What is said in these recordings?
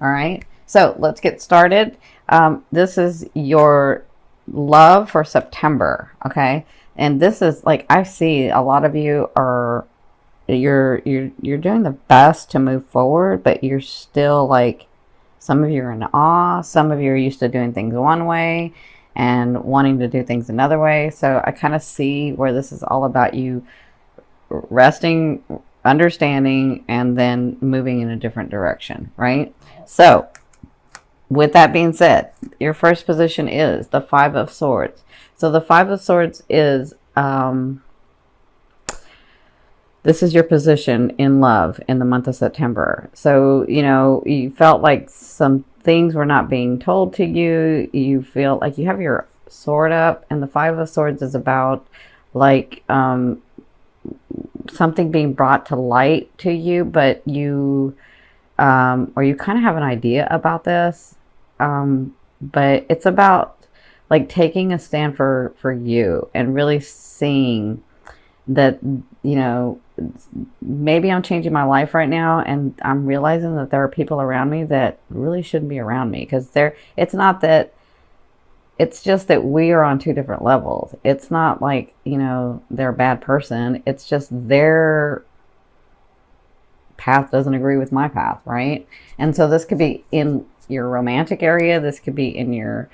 All right. So let's get started. This is your love for September. Okay. And this is like, I see a lot of you are, you're doing the best to move forward, but you're still like, some of you are in awe. Some of you are used to doing things one way and wanting to do things another way. So I kind of see where this is all about you resting, understanding, and then moving in a different direction, right? So, with that being said, your first position is the Five of Swords. So, the Five of Swords is this is your position in love in the month of September. So, you felt like some things were not being told to you. You feel like you have your sword up, and the Five of Swords is about like something being brought to light to you, but you or you kind of have an idea about this, but it's about like taking a stand for you and really seeing that, maybe I'm changing my life right now, and I'm realizing that there are people around me that really shouldn't be around me, because it's not that, it's just that we are on two different levels. It's not like, they're a bad person. It's just their path doesn't agree with my path, right? And so this could be in your romantic area. This could be in your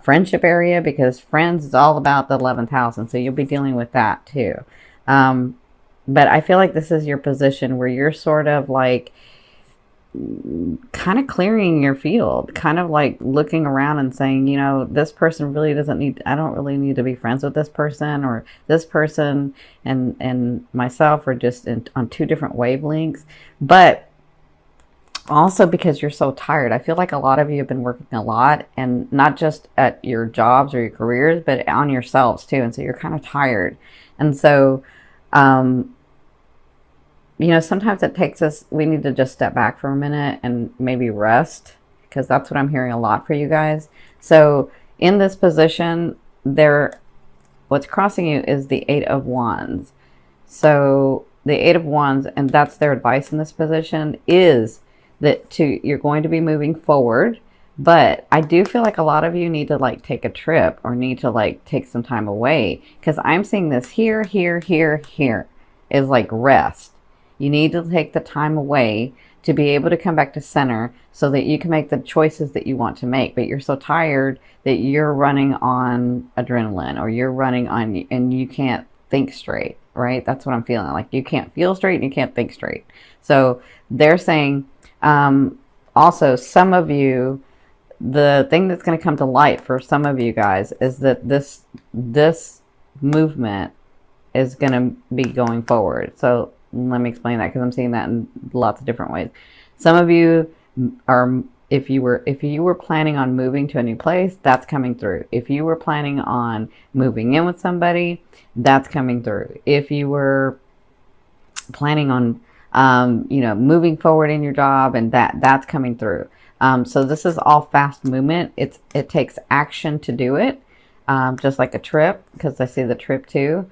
friendship area, because friends is all about the 11th house. And so you'll be dealing with that too. But I feel like this is your position where you're sort of like kind of clearing your field, kind of like looking around and saying, this person really doesn't need, I don't really need to be friends with this person, or this person and myself are just on two different wavelengths. But also because you're so tired, I feel like a lot of you have been working a lot, and not just at your jobs or your careers, but on yourselves too. And so you're kind of tired. And so, sometimes it takes us, we need to just step back for a minute and maybe rest, because that's what I'm hearing a lot for you guys. So in this position, what's crossing you is the Eight of Wands. So the Eight of Wands, and that's their advice in this position, is that you're going to be moving forward. But I do feel like a lot of you need to like take a trip, or need to like take some time away, because I'm seeing this here is like rest. You need to take the time away to be able to come back to center, so that you can make the choices that you want to make. But you're so tired that you're running on adrenaline, or you're running on, and you can't think straight, right? That's what I'm feeling. Like you can't feel straight and you can't think straight. So they're saying, also some of you, the thing that's going to come to light for some of you guys is that this movement is going to be going forward. So let me explain that, because I'm seeing that in lots of different ways. Some of you are, if you were planning on moving to a new place, that's coming through. If you were planning on moving in with somebody, that's coming through. If you were planning on moving forward in your job, and that's coming through. So this is all fast movement. It takes action to do it, just like a trip, because I see the trip too.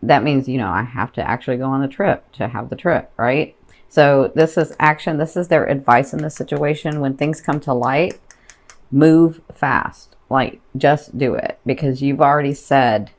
That means, I have to actually go on the trip to have the trip, right? So this is action. This is their advice in this situation. When things come to light, move fast. Like, just do it, because you've already said,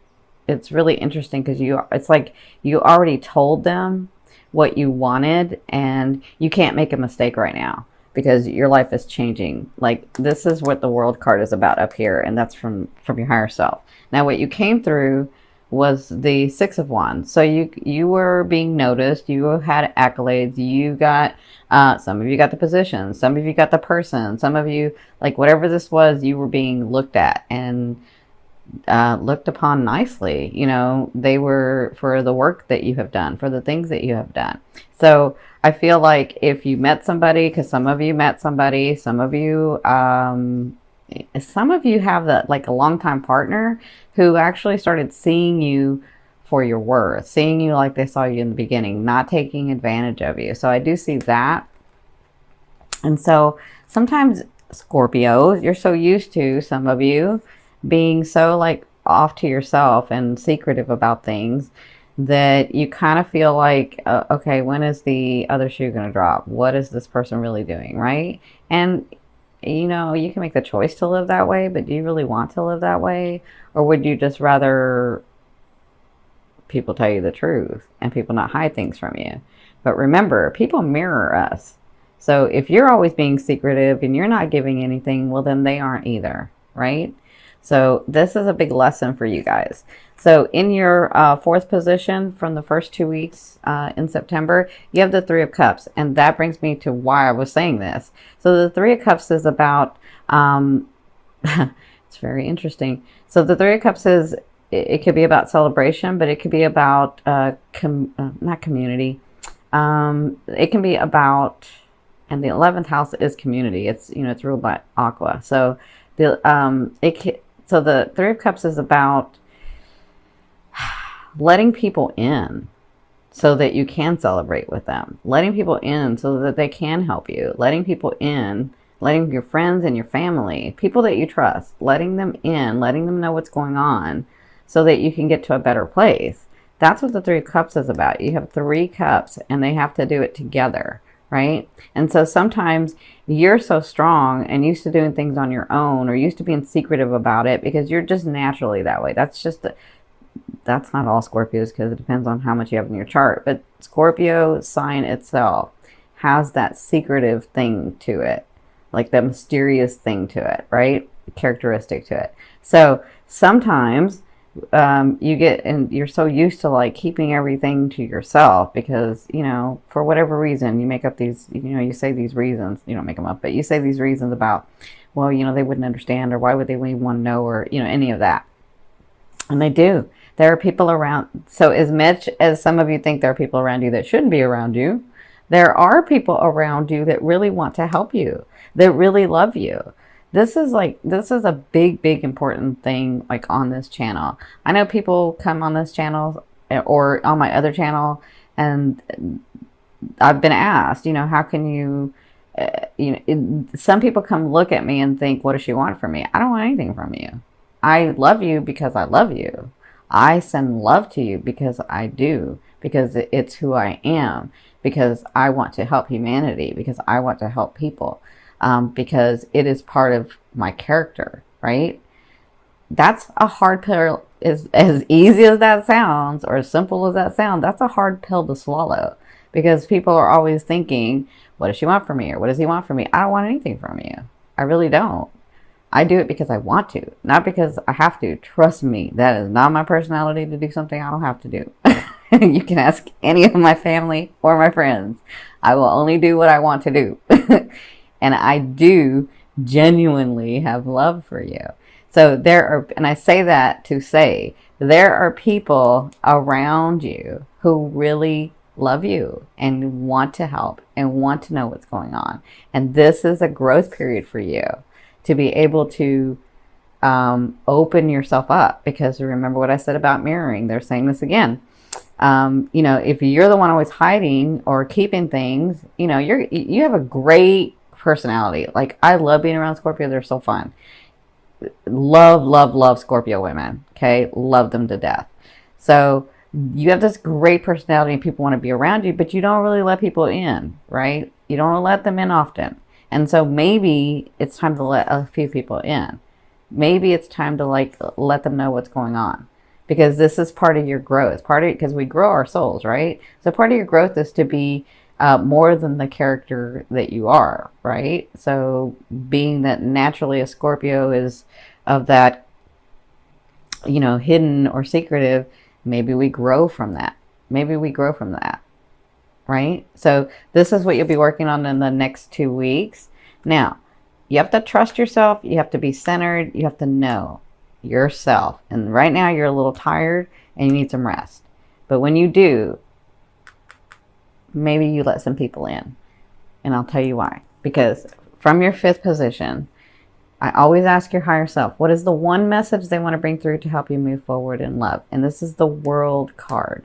it's really interesting, because it's like you already told them what you wanted, and you can't make a mistake right now, because your life is changing. Like, this is what the World card is about up here, and that's from your higher self. Now, what you came through was the Six of Wands. So you were being noticed, you had accolades, you got, some of you got the position, some of you got the person, some of you, like whatever this was, you were being looked at and looked upon nicely. They were, for the work that you have done, for the things that you have done. So I feel like if you met somebody, because some of you met somebody, some of you have that, like a longtime partner who actually started seeing you for your worth, seeing you like they saw you in the beginning, not taking advantage of you. So I do see that. And so sometimes, Scorpio, you're so used to, some of you, being so like off to yourself and secretive about things, that you kind of feel like, okay, when is the other shoe going to drop? What is this person really doing, right? And you can make the choice to live that way, but do you really want to live that way? Or would you just rather people tell you the truth and people not hide things from you? But remember, people mirror us. So if you're always being secretive and you're not giving anything, well, then they aren't either, right? So this is a big lesson for you guys. So in your fourth position from the first 2 weeks in September, you have the Three of Cups. And that brings me to why I was saying this. So the Three of Cups is about, it's very interesting. So the Three of Cups is, it could be about celebration, but it could be about, not community. It can be about, and the 11th house is community. It's, it's ruled by Aqua. So so the Three of Cups is about letting people in so that you can celebrate with them. Letting people in so that they can help you. Letting people in, letting your friends and your family, people that you trust, letting them in, letting them know what's going on so that you can get to a better place. That's what the Three of Cups is about. You have 3 cups and they have to do it together, right? And so sometimes you're so strong and used to doing things on your own or used to being secretive about it because you're just naturally that way. That's not all Scorpios, because it depends on how much you have in your chart. But Scorpio sign itself has that secretive thing to it, like the mysterious thing to it, right? Characteristic to it. So sometimes you get, and you're so used to like keeping everything to yourself because, for whatever reason, you make up these, you say these reasons, you don't make them up, but you say these reasons about, well, they wouldn't understand, or why would they even want to know, or, any of that. And they do. There are people around. So as much as some of you think there are people around you that shouldn't be around you, there are people around you that really want to help you, that really love you. This is a big, big important thing, like on this channel. I know people come on this channel or on my other channel, and I've been asked, how can you, some people come look at me and think, what does she want from me? I don't want anything from you. I love you because I love you. I send love to you because I do, because it's who I am, because I want to help humanity, because I want to help people, because it is part of my character, right? That's a hard pill. As easy as that sounds, or as simple as that sounds, that's a hard pill to swallow, because people are always thinking, what does she want from me? Or what does he want from me? I don't want anything from you. I really don't. I do it because I want to, not because I have to. Trust me, that is not my personality to do something I don't have to do. You can ask any of my family or my friends. I will only do what I want to do. And I do genuinely have love for you. So and I say that to say, there are people around you who really love you and want to help and want to know what's going on. And this is a growth period for you, to be able to open yourself up, because remember what I said about mirroring. They're saying this again. If you're the one always hiding or keeping things, you have a great personality. Like, I love being around Scorpio. They're so fun. Love, love, love Scorpio women. Okay. Love them to death. So you have this great personality and people want to be around you, but you don't really let people in, right? You don't let them in often. And so maybe it's time to let a few people in. Maybe it's time to let them know what's going on, because this is part of your growth. Because we grow our souls, right? So part of your growth is to be more than the character that you are, right? So being that naturally a Scorpio is of that, hidden or secretive, maybe we grow from that. Right? So this is what you'll be working on in the next 2 weeks. Now, you have to trust yourself. You have to be centered. You have to know yourself. And right now you're a little tired and you need some rest. But when you do, maybe you let some people in. And I'll tell you why. Because from your 5th position, I always ask your higher self, what is the one message they want to bring through to help you move forward in love? And this is the World card.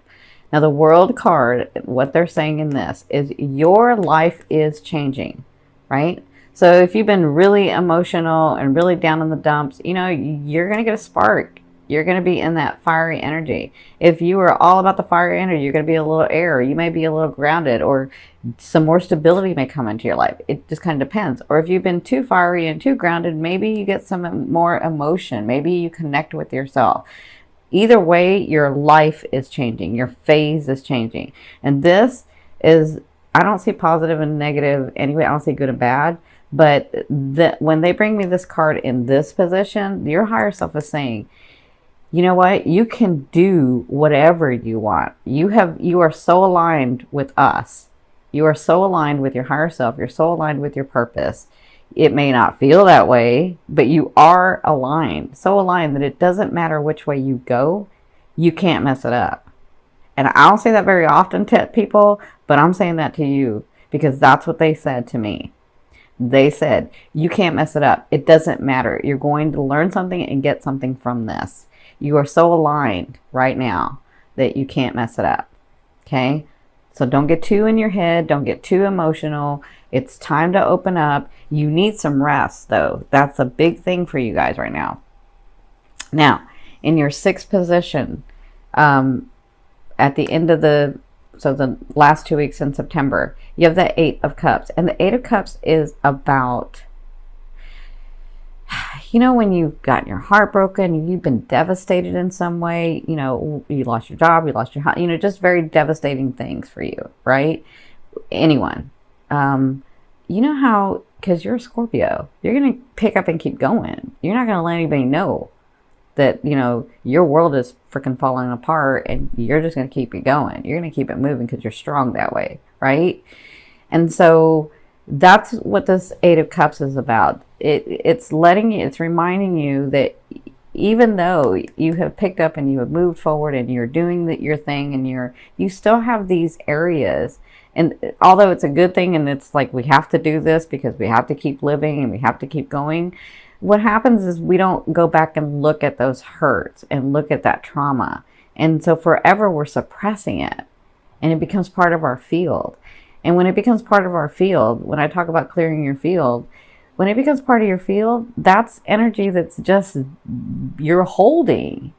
Now, the World card, what they're saying in this is your life is changing, right? So if you've been really emotional and really down in the dumps, you're going to get a spark. You're going to be in that fiery energy. If you are all about the fiery energy, you're going to be a little air. You may be a little grounded, or some more stability may come into your life. It just kind of depends. Or if you've been too fiery and too grounded, maybe you get some more emotion. Maybe you connect with yourself. Either way, your life is changing. Your phase is changing. And this is, I don't see positive and negative anyway. I don't see good and bad. But when they bring me this card in this position, your higher self is saying, you know what? You can do whatever you want. You are so aligned with us. You are so aligned with your higher self. You're so aligned with your purpose. It may not feel that way, but you are aligned. So aligned that it doesn't matter which way you go, you can't mess it up. And I don't say that very often to people, but I'm saying that to you because that's what they said to me. They said, you can't mess it up. It doesn't matter. You're going to learn something and get something from this. You are so aligned right now that you can't mess it up. Okay? So don't get too in your head. Don't get too emotional. It's time to open up. You need some rest, though. That's a big thing for you guys right now. Now, in your sixth position, at the end of the last 2 weeks in September, you have the Eight of Cups. And the Eight of Cups is about, when you've gotten your heart broken, you've been devastated in some way, you lost your job, you lost your house, just very devastating things for you, right? Anyone. How, because you're a Scorpio, you're going to pick up and keep going. You're not going to let anybody know that, your world is freaking falling apart and you're just going to keep it going. You're going to keep it moving because you're strong that way, right? And so that's what this Eight of Cups is about. It's reminding you that even though you have picked up and you have moved forward and you're doing your thing and you still have these areas. And although it's a good thing and it's like we have to do this because we have to keep living and we have to keep going, what happens is we don't go back and look at those hurts and look at that trauma. And so forever we're suppressing it and it becomes part of our field. And when it becomes part of our field, when I talk about clearing your field, when it becomes part of your field, that's energy that's just you're holding.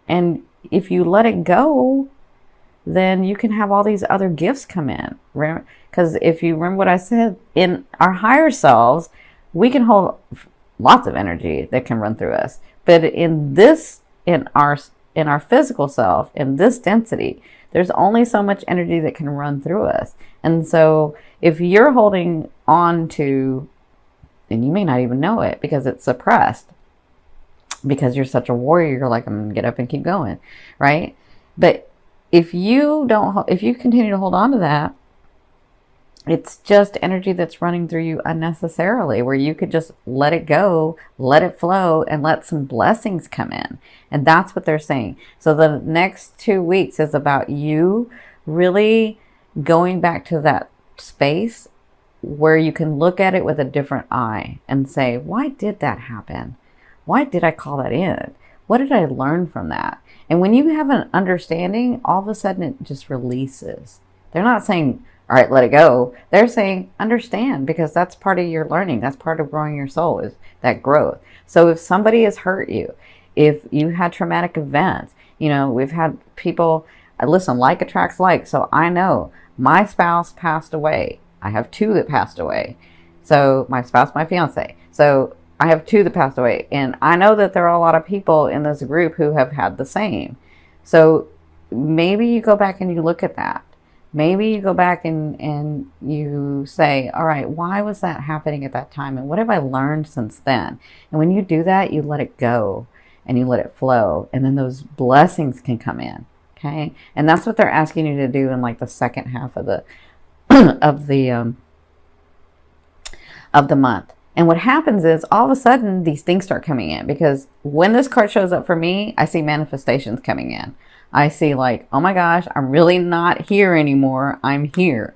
And if you let it go, then you can have all these other gifts come in. Because if you remember what I said, in our higher selves, we can hold lots of energy that can run through us. But in our physical self, in this density, there's only so much energy that can run through us. And so if you're holding on to, and you may not even know it because it's suppressed, because you're such a warrior, you're like, I'm going to get up and keep going, right? But if you continue to hold on to that, it's just energy that's running through you unnecessarily, where you could just let it go, let it flow, and let some blessings come in. And that's what they're saying. So the next 2 weeks is about you really going back to that space where you can look at it with a different eye and say, why did that happen? Why did I call that in? What did I learn from that? And when you have an understanding, all of a sudden it just releases. They're not saying, all right, let it go. They're saying, understand, because that's part of your learning. That's part of growing your soul, is that growth. So if somebody has hurt you, if you had traumatic events, we've had people, listen, like attracts like. So I know my spouse passed away. I have 2 that passed away. So my spouse, my fiance. So I have 2 that passed away. And I know that there are a lot of people in this group who have had the same. So maybe you go back and you look at that. Maybe you go back and you say, all right, why was that happening at that time? And what have I learned since then? And when you do that, you let it go and you let it flow. And then those blessings can come in. Okay. And that's what they're asking you to do in like the second half of the, of the month. And what happens is all of a sudden these things start coming in, because when this card shows up for me, I see manifestations coming in. I see like, oh my gosh, I'm really not here anymore. I'm here.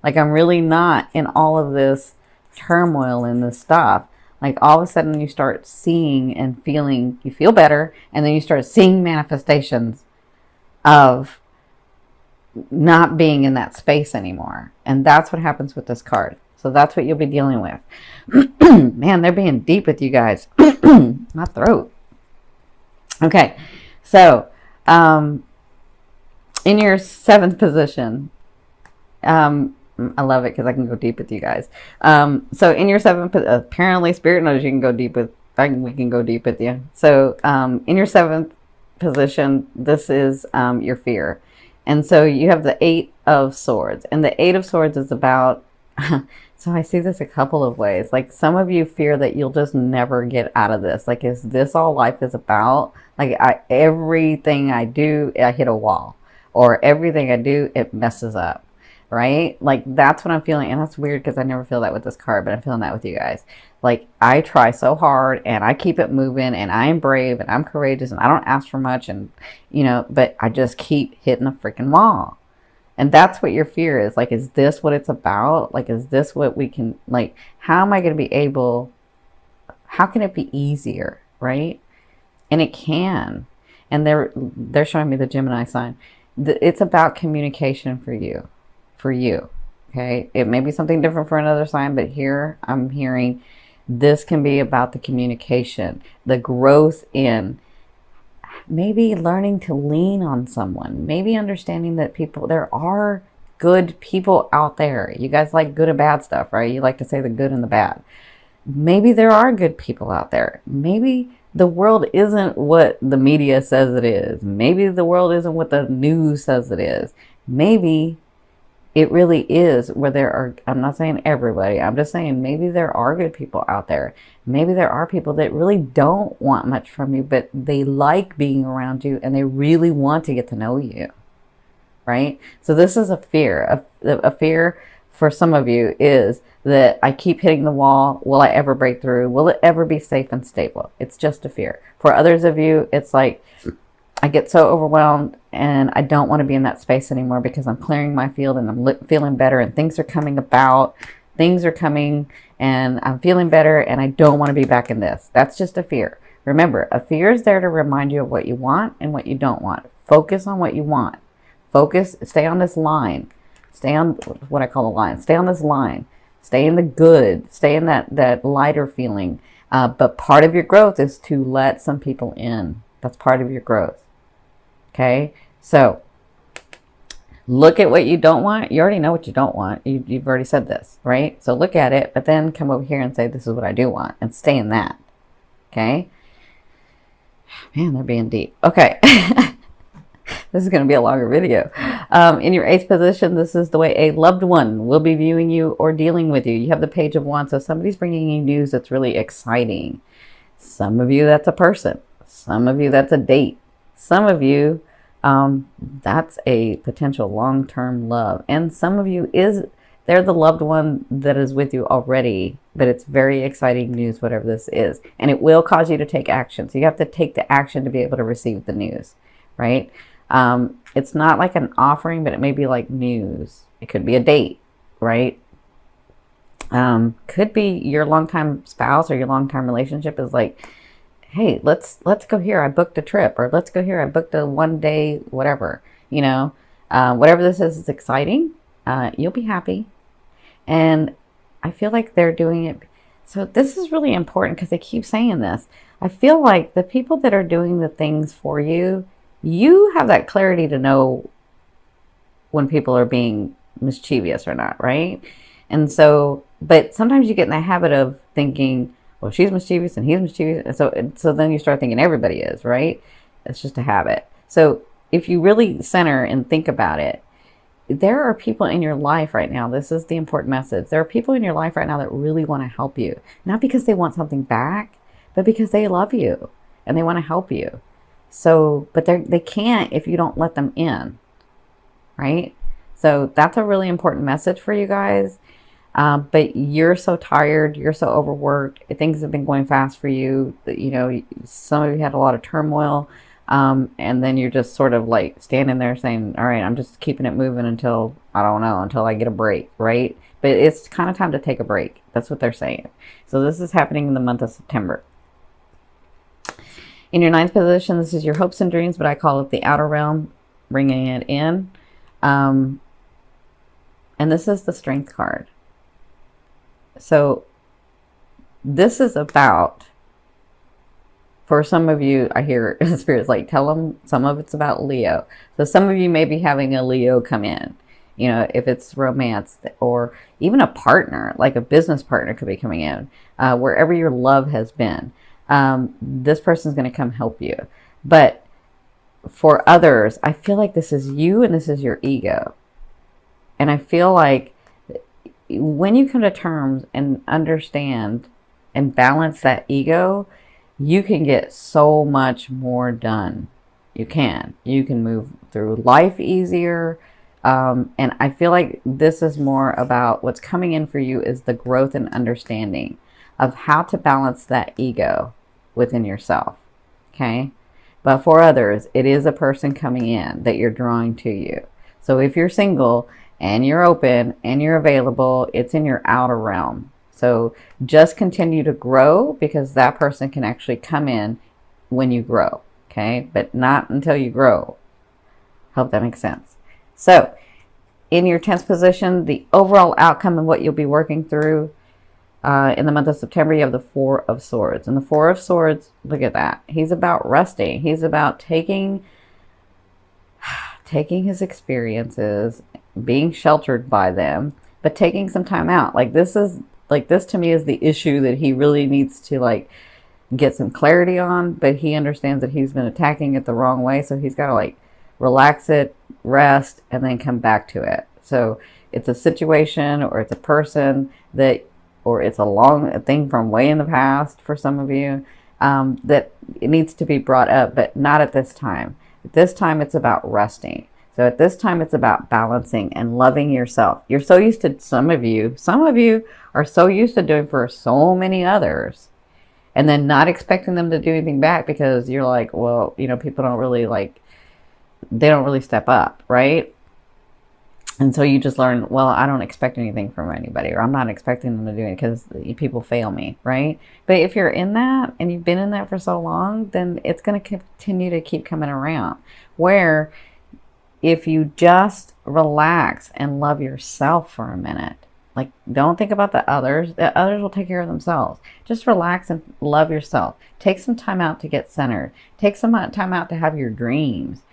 Like I'm really not in all of this turmoil and this stuff. Like all of a sudden you start seeing and feeling, you feel better. And then you start seeing manifestations of not being in that space anymore. And that's what happens with this card. So that's what you'll be dealing with. Man, they're being deep with you guys. My throat. Okay, so in your seventh position, I love it because I can go deep with you guys. So in your seventh, apparently Spirit knows you can go deep with. We can go deep with you. So in your seventh position, this is your fear, and so you have the Eight of Swords, and the Eight of Swords is about. So I see this a couple of ways. Like some of you fear that you'll just never get out of this. Like, is this all life is about? Like everything I do, I hit a wall, or everything I do, it messes up, right? Like that's what I'm feeling. And that's weird because I never feel that with this card, but I'm feeling that with you guys. Like I try so hard and I keep it moving and I am brave and I'm courageous and I don't ask for much and, but I just keep hitting a freaking wall. And that's what your fear is. Like, is this what it's about? Like, is this what we can, like, how am I going to be able, how can it be easier, right? And it can. And they're showing me the Gemini sign. It's about communication for you. For you. Okay? It may be something different for another sign, but here I'm hearing this can be about the communication, the growth in maybe learning to lean on someone, maybe understanding that there are good people out there. You guys like good and bad stuff, right? You like to say the good and the bad. Maybe there are good people out there. Maybe the world isn't what the media says it is. Maybe the world isn't what the news says it is. Maybe it really is where there are, I'm not saying everybody, I'm just saying maybe there are good people out there. Maybe there are people that really don't want much from you, but they like being around you and they really want to get to know you, right? So this is a fear. A fear for some of you is that I keep hitting the wall. Will I ever break through? Will it ever be safe and stable? It's just a fear. For others of you, it's like, I get so overwhelmed and I don't want to be in that space anymore because I'm clearing my field and I'm feeling better and things are coming about. Things are coming and I'm feeling better and I don't want to be back in this. That's just a fear. Remember, a fear is there to remind you of what you want and what you don't want. Focus on what you want. Focus, stay on this line. Stay on what I call a line. Stay on this line. Stay in the good. Stay in that lighter feeling. But part of your growth is to let some people in. That's part of your growth. Okay, so look at what you don't want. You already know what you don't want. You've already said this, right? So look at it, but then come over here and say, this is what I do want, and stay in that. Okay? Man, they're being deep. Okay. This is going to be a longer video. In your eighth position, this is the way a loved one will be viewing you or dealing with you. You have the Page of Wands, so somebody's bringing you news that's really exciting. Some of you, that's a person. Some of you, that's a date. Some of you, that's a potential long-term love. And some of you, they're the loved one that is with you already, but it's very exciting news, whatever this is. And it will cause you to take action. So you have to take the action to be able to receive the news, right? It's not like an offering, but it may be like news. It could be a date, right? Could be your longtime spouse or your longtime relationship is like, hey, let's go here. I booked a trip, or let's go here. I booked a 1 day, whatever, whatever this is exciting. You'll be happy. And I feel like they're doing it. So this is really important because they keep saying this. I feel like the people that are doing the things for you, you have that clarity to know when people are being mischievous or not, right? And so, but sometimes you get in the habit of thinking, well, she's mischievous and he's mischievous. And so then you start thinking everybody is, right? It's just a habit. So if you really center and think about it, there are people in your life right now. This is the important message. There are people in your life right now that really want to help you. Not because they want something back, but because they love you and they want to help you. So, but they can't if you don't let them in, right? So that's a really important message for you guys. But you're so tired, you're so overworked, things have been going fast for you, some of you had a lot of turmoil, and then you're just sort of like standing there saying, all right, I'm just keeping it moving until I get a break, right? But it's kind of time to take a break. That's what they're saying. So this is happening in the month of September. In your ninth position, this is your hopes and dreams, but I call it the outer realm, bringing it in. And this is the Strength card. So this is about For some of you, I hear spirits like, tell them some of it's about Leo. So some of you may be having a Leo come in. You know, if it's romance or even a partner, like a business partner could be coming in, wherever your love has been. This person's going to come help you. But for others, I feel like this is you and this is your ego. And I feel like when you come to terms and understand and balance that ego, you can get so much more done. You can move through life easier. And I feel like this is more about what's coming in for you is the growth and understanding of how to balance that ego within yourself. Okay. But for others, it is a person coming in that you're drawing to you. So if you're single and you're open and you're available, it's in your outer realm. So just continue to grow, because that person can actually come in when you grow, okay? But not until you grow. Hope that makes sense. So in your 10th position, the overall outcome and what you'll be working through in the month of September, you have the Four of Swords. And the Four of Swords, look at that. He's about resting. He's about taking his experiences, being sheltered by them, but taking some time out. This to me is the issue that he really needs to get some clarity on, but he understands that he's been attacking it the wrong way. So he's got to relax it, rest, and then come back to it. So it's a situation, or it's a person or it's a thing from way in the past for some of you, that it needs to be brought up, but not at this time. At this time, it's about resting. So at this time, it's about balancing and loving yourself. You're so used to, some of you are so used to doing for so many others, and then not expecting them to do anything back, because you're like, well, people don't really they don't really step up, right? And so you just learn, well, I don't expect anything from anybody, or I'm not expecting them to do it because people fail me, right? But if you're in that and you've been in that for so long, then it's going to continue to keep coming around. Where if you just relax and love yourself for a minute, don't think about the others will take care of themselves. Just relax and love yourself. Take some time out to get centered. Take some time out to have your dreams.